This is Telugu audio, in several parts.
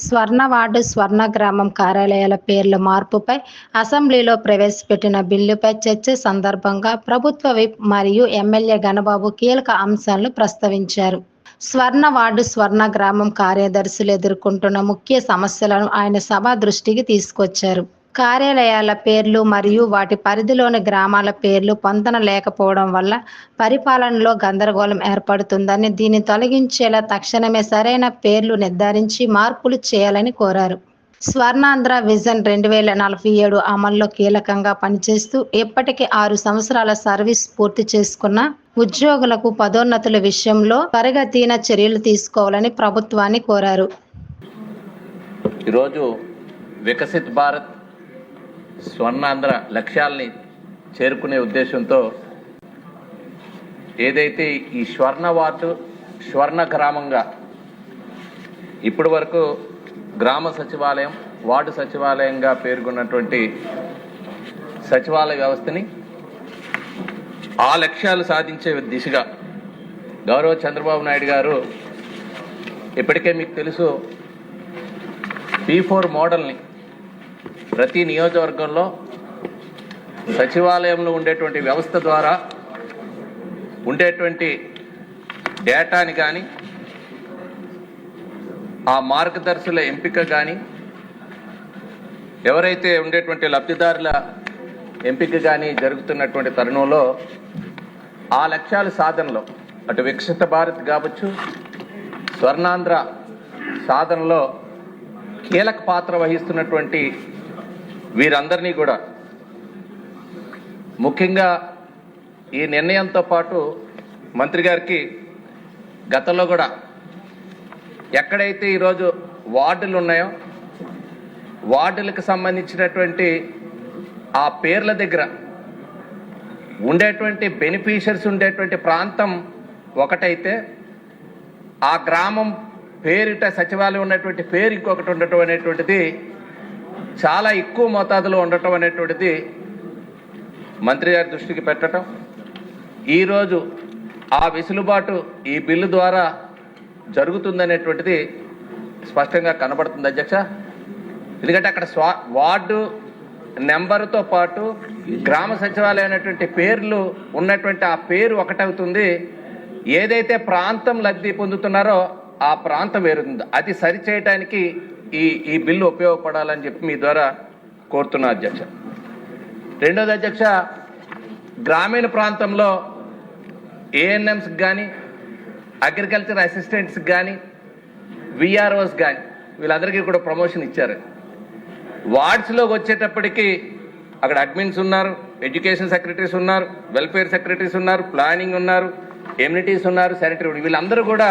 స్వర్ణ వార్డు, స్వర్ణ గ్రామం కార్యాలయాల పేర్ల మార్పుపై అసెంబ్లీలో ప్రవేశపెట్టిన బిల్లుపై చర్చ సందర్భంగా ప్రభుత్వ విప్ మరియు ఎమ్మెల్యే గణబాబు కీలక అంశాలను ప్రస్తావించారు. స్వర్ణ వార్డు, స్వర్ణ గ్రామం కార్యదర్శులు ఎదుర్కొంటున్న ముఖ్య సమస్యలను ఆయన సభ దృష్టికి తీసుకొచ్చారు. కార్యాలయాల పేర్లు మరియు వాటి పరిధిలోని గ్రామాల పేర్లు పొంతన లేకపోవడం వల్ల పరిపాలనలో గందరగోళం ఏర్పడుతుందని, దీన్ని తొలగించేలా తక్షణమే సరైన పేర్లు నిర్ధారించి మార్పులు చేయాలని కోరారు. స్వర్ణాంధ్ర విజన్ 2047 అమల్లో కీలకంగా పనిచేస్తూ ఇప్పటికే 6 సంవత్సరాల సర్వీస్ పూర్తి చేసుకున్న ఉద్యోగులకు పదోన్నతుల విషయంలో త్వరితగతిన చర్యలు తీసుకోవాలని ప్రభుత్వాన్ని కోరారు. ఈరోజు వికసిత్ భారత్ స్వర్ణాంధ్ర లక్ష్యాల్ని చేరుకునే ఉద్దేశంతో ఏదైతే ఈ స్వర్ణ వార్డు, స్వర్ణ గ్రామంగా ఇప్పటి వరకు గ్రామ సచివాలయం, వార్డు సచివాలయంగా పేర్కొన్నటువంటి సచివాలయ వ్యవస్థని ఆ లక్ష్యాలు సాధించే దిశగా గౌరవ చంద్రబాబు నాయుడు గారు ఇప్పటికే మీకు తెలుసు P4 మోడల్ని ప్రతి నియోజకవర్గంలో సచివాలయంలో ఉండేటువంటి వ్యవస్థ ద్వారా ఉండేటువంటి డేటాని కానీ, ఆ మార్గదర్శుల ఎంపిక కానీ, ఎవరైతే ఉండేటువంటి లబ్ధిదారుల ఎంపిక కానీ జరుగుతున్నటువంటి తరుణంలో ఆ లక్ష్యాల సాధనలో అటు వికసిత భారత్ కావచ్చు, స్వర్ణాంధ్ర సాధనలో కీలక పాత్ర వహిస్తున్నటువంటి వీరందరినీ కూడా ముఖ్యంగా ఈ నిర్ణయంతో పాటు మంత్రి గారికి గతంలో కూడా ఎక్కడైతే ఈరోజు వార్డులు ఉన్నాయో వార్డులకు సంబంధించినటువంటి ఆ పేర్ల దగ్గర ఉండేటువంటి బెనిఫిషియర్స్ ఉండేటువంటి ప్రాంతం ఒకటైతే ఆ గ్రామం పేరిట సచివాలయం ఉన్నటువంటి పేరు ఇంకొకటి ఉండటం అనేటువంటిది చాలా ఎక్కువ మోతాదులో ఉండటం అనేటువంటిది మంత్రి గారి దృష్టికి పెట్టడం, ఈరోజు ఆ వెసులుబాటు ఈ బిల్లు ద్వారా జరుగుతుందనేటువంటిది స్పష్టంగా కనబడుతుంది అధ్యక్ష. ఎందుకంటే అక్కడ వార్డు నెంబరుతో పాటు గ్రామ సచివాలయం అనేటువంటి పేర్లు ఉన్నటువంటి ఆ పేరు ఒకటవుతుంది. ఏదైతే ప్రాంతం లబ్ధి పొందుతున్నారో ఆ ప్రాంతం వేరుంది. అది సరిచేయడానికి ఈ బిల్లు ఉపయోగపడాలని చెప్పి మీ ద్వారా కోరుతున్నా అధ్యక్ష. రెండోది అధ్యక్ష, గ్రామీణ ప్రాంతంలో ఏఎన్ఎంస్కి కానీ, అగ్రికల్చర్ అసిస్టెంట్స్కి కానీ, విఆర్ఓస్ కానీ వీళ్ళందరికీ కూడా ప్రమోషన్ ఇచ్చారు. వార్డ్స్లోకి వచ్చేటప్పటికి అక్కడ అడ్మిన్స్ ఉన్నారు, ఎడ్యుకేషన్ సెక్రటరీస్ ఉన్నారు, వెల్ఫేర్ సెక్రటరీస్ ఉన్నారు, ప్లానింగ్ ఉన్నారు, ఎమ్యూనిటీస్ ఉన్నారు, శానిటరీ, వీళ్ళందరూ కూడా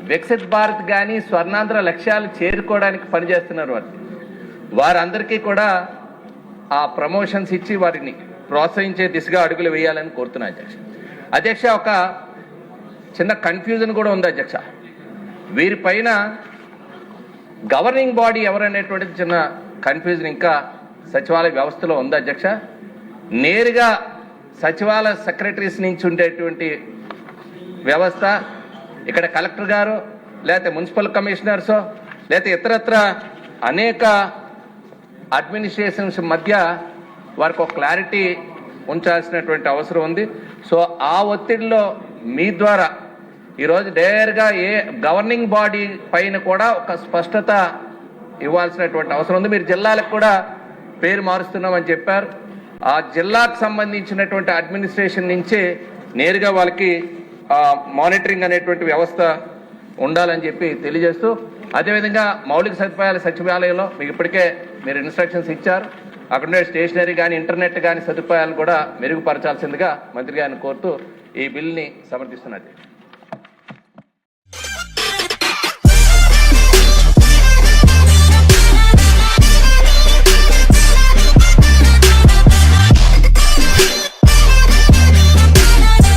వికసిత్ భారత్ కానీ స్వర్ణాంధ్ర లక్ష్యాలు చేరుకోవడానికి పనిచేస్తున్నారు. వారందరికీ కూడా ఆ ప్రమోషన్స్ ఇచ్చి వారిని ప్రోత్సహించే దిశగా అడుగులు వేయాలని కోరుతున్నాను అధ్యక్ష. అధ్యక్ష, ఒక చిన్న కన్ఫ్యూజన్ కూడా ఉంది అధ్యక్ష. వీరిపైన గవర్నింగ్ బాడీ ఎవరనేటువంటిది చిన్న కన్ఫ్యూజన్ ఇంకా సచివాలయ వ్యవస్థలో ఉంది అధ్యక్ష. నేరుగా సచివాలయ సెక్రటరీస్ నుంచి ఉండేటువంటి వ్యవస్థ ఇక్కడ కలెక్టర్ గారు లేకపోతే మున్సిపల్ కమిషనర్సో లేకపోతే ఇతరత్ర అనేక అడ్మినిస్ట్రేషన్స్ మధ్య వారికి ఒక క్లారిటీ ఉంచాల్సినటువంటి అవసరం ఉంది. సో ఆ ఒత్తిడిలో మీ ద్వారా ఈరోజు డైరెక్ట్గా గవర్నింగ్ బాడీ పైన కూడా ఒక స్పష్టత ఇవ్వాల్సినటువంటి అవసరం ఉంది. మీరు జిల్లాలకు కూడా పేరు మారుస్తున్నామని చెప్పారు. ఆ జిల్లాకు సంబంధించినటువంటి అడ్మినిస్ట్రేషన్ నుంచి నేరుగా వాళ్ళకి మానిటరింగ్ అనేటువంటి వ్యవస్థ ఉండాలని చెప్పి తెలియజేస్తూ, అదేవిధంగా మౌలిక సదుపాయాల సచివాలయంలో మీకు ఇప్పటికే మీరు ఇన్స్ట్రక్షన్స్ ఇచ్చారు. అక్కడ ఉండే స్టేషనరీ కానీ, ఇంటర్నెట్ కానీ సదుపాయాలు కూడా మెరుగుపరచాల్సిందిగా మంత్రి గారిని కోరుతూ ఈ బిల్ని సమర్థిస్తున్నది.